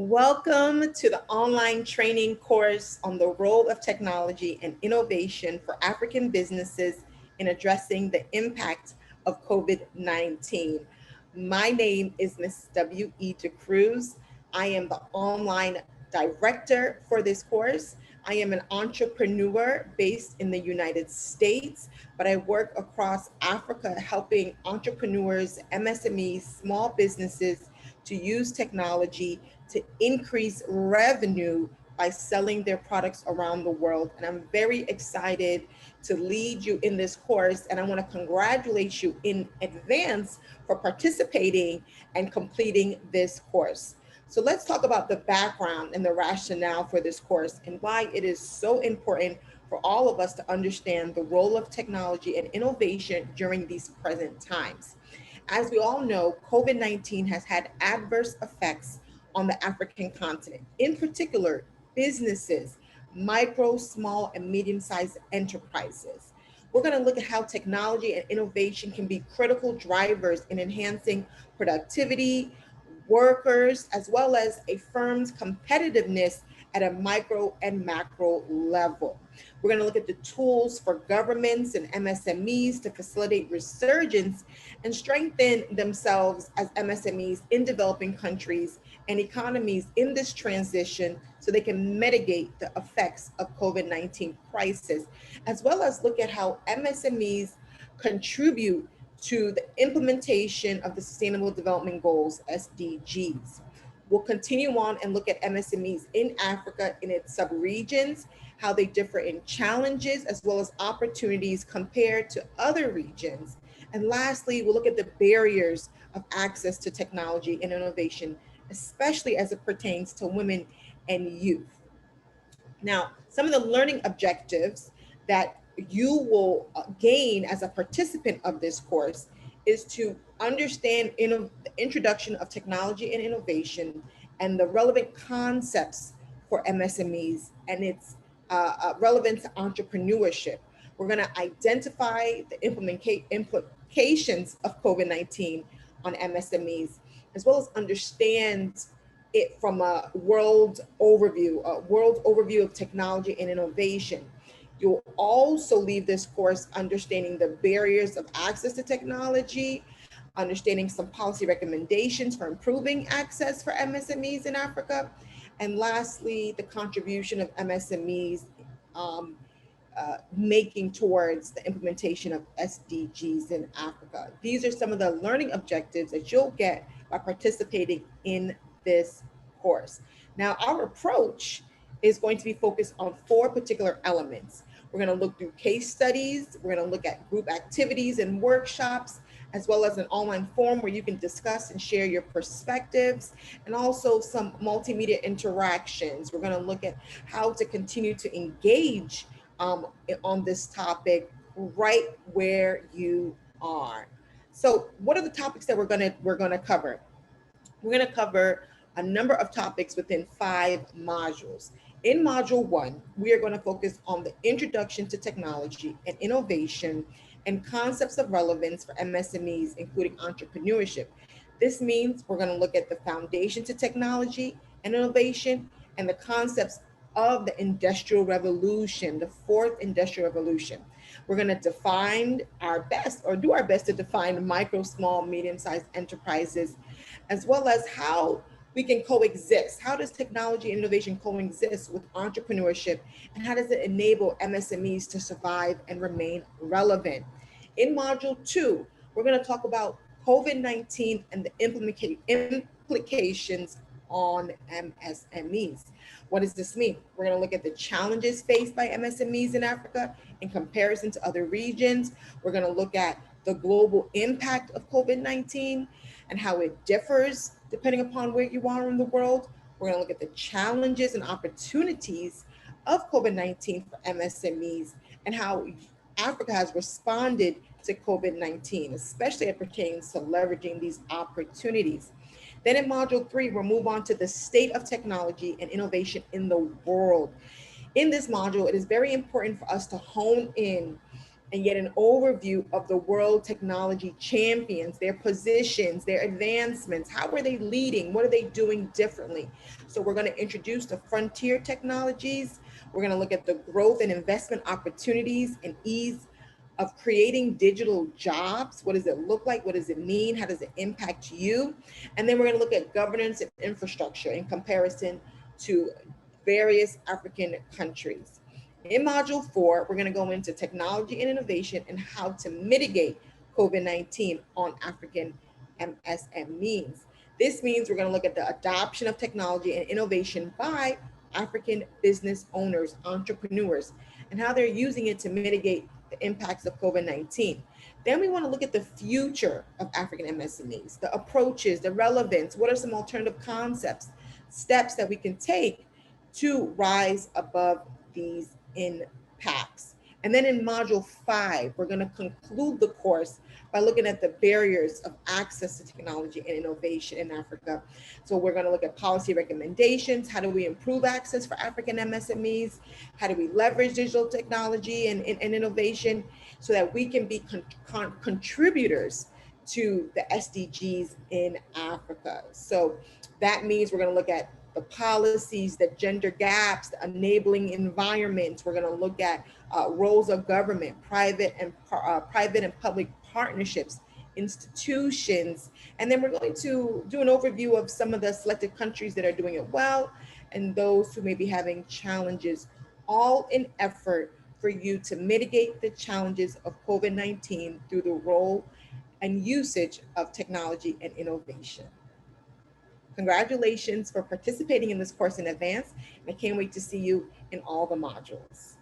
Welcome to the online training course on the role of technology and innovation for African businesses in addressing the impact of COVID-19. My name is Ms. W.E. DeCruz. I am the online director for this course. I am an entrepreneur based in the United States, but I work across Africa helping entrepreneurs, MSMEs, small businesses to use technology to increase revenue by selling their products around the world. And I'm very excited to lead you in this course. And I want to congratulate you in advance for participating and completing this course. So let's talk about the background and the rationale for this course and why it is so important for all of us to understand the role of technology and innovation during these present times. As we all know, COVID-19 has had adverse effects on the African continent, in particular, businesses, micro, small, and medium-sized enterprises. We're going to look at how technology and innovation can be critical drivers in enhancing productivity, workers, as well as a firm's competitiveness at a micro and macro level. We're going to look at the tools for governments and MSMEs to facilitate resurgence and strengthen themselves as MSMEs in developing countries and economies in this transition so they can mitigate the effects of COVID-19 crisis, as well as look at how MSMEs contribute to the implementation of the Sustainable Development Goals, SDGs. We'll continue on and look at MSMEs in Africa in its subregions, how they differ in challenges as well as opportunities compared to other regions. And lastly, we'll look at the barriers of access to technology and innovation, especially as it pertains to women and youth. Now, some of the learning objectives that you will gain as a participant of this course is to understand the introduction of technology and innovation and the relevant concepts for MSMEs and its relevance to entrepreneurship. We're going to identify the implications of COVID-19 on MSMEs, as well as understand it from a world overview of technology and innovation. You'll also leave this course understanding the barriers of access to technology, understanding some policy recommendations for improving access for MSMEs in Africa, and lastly, the contribution of MSMEs making towards the implementation of SDGs in Africa. These are some of the learning objectives that you'll get by participating in this course. Now, our approach is going to be focused on four particular elements. We're going to look through case studies, we're going to look at group activities and workshops, as well as an online forum where you can discuss and share your perspectives, and also some multimedia interactions. We're going to look at how to continue to engage on this topic right where you are. So, what are the topics that we're going to cover? We're going to cover a number of topics within 5 modules. In module 1, we are going to focus on the introduction to technology and innovation and concepts of relevance for MSMEs, including entrepreneurship. This means we're going to look at the foundation to technology and innovation and the concepts of the Industrial Revolution, the fourth Industrial Revolution. We're going to define our best, or do our best to define micro, small, medium-sized enterprises, as well as how we can coexist. How does technology and innovation coexist with entrepreneurship, and how does it enable MSMEs to survive and remain relevant? In module 2, we're going to talk about COVID-19 and the implications on MSMEs. What does this mean? We're going to look at the challenges faced by MSMEs in Africa in comparison to other regions. We're going to look at the global impact of COVID-19 and how it differs depending upon where you are in the world. We're going to look at the challenges and opportunities of COVID-19 for MSMEs and how Africa has responded to COVID-19, especially as it pertains to leveraging these opportunities. Then in module 3, we'll move on to the state of technology and innovation in the world. In this module, it is very important for us to hone in and get an overview of the world technology champions, their positions, their advancements. How are they leading? What are they doing differently? So we're going to introduce the frontier technologies. We're going to look at the growth and investment opportunities and ease of creating digital jobs. What does it look like? What does it mean? How does it impact you? And then we're going to look at governance and infrastructure in comparison to various African countries. In Module 4, we're going to go into technology and innovation and how to mitigate COVID-19 on African MSMEs. This means we're going to look at the adoption of technology and innovation by African business owners, entrepreneurs, and how they're using it to mitigate the impacts of COVID-19. Then we want to look at the future of African MSMEs, the approaches, the relevance, what are some alternative concepts, steps that we can take to rise above these impacts. And then in Module 5, we're going to conclude the course by looking at the barriers of access to technology and innovation in Africa. So we're going to look at policy recommendations. How do we improve access for African MSMEs? How do we leverage digital technology and innovation so that we can be contributors to the SDGs in Africa? So that means we're going to look at the policies, the gender gaps, the enabling environments. We're going to look at roles of government, private and public partnerships, institutions, and then we're going to do an overview of some of the selected countries that are doing it well and those who may be having challenges, all in effort for you to mitigate the challenges of COVID-19 through the role and usage of technology and innovation. Congratulations for participating in this course in advance. I can't wait to see you in all the modules.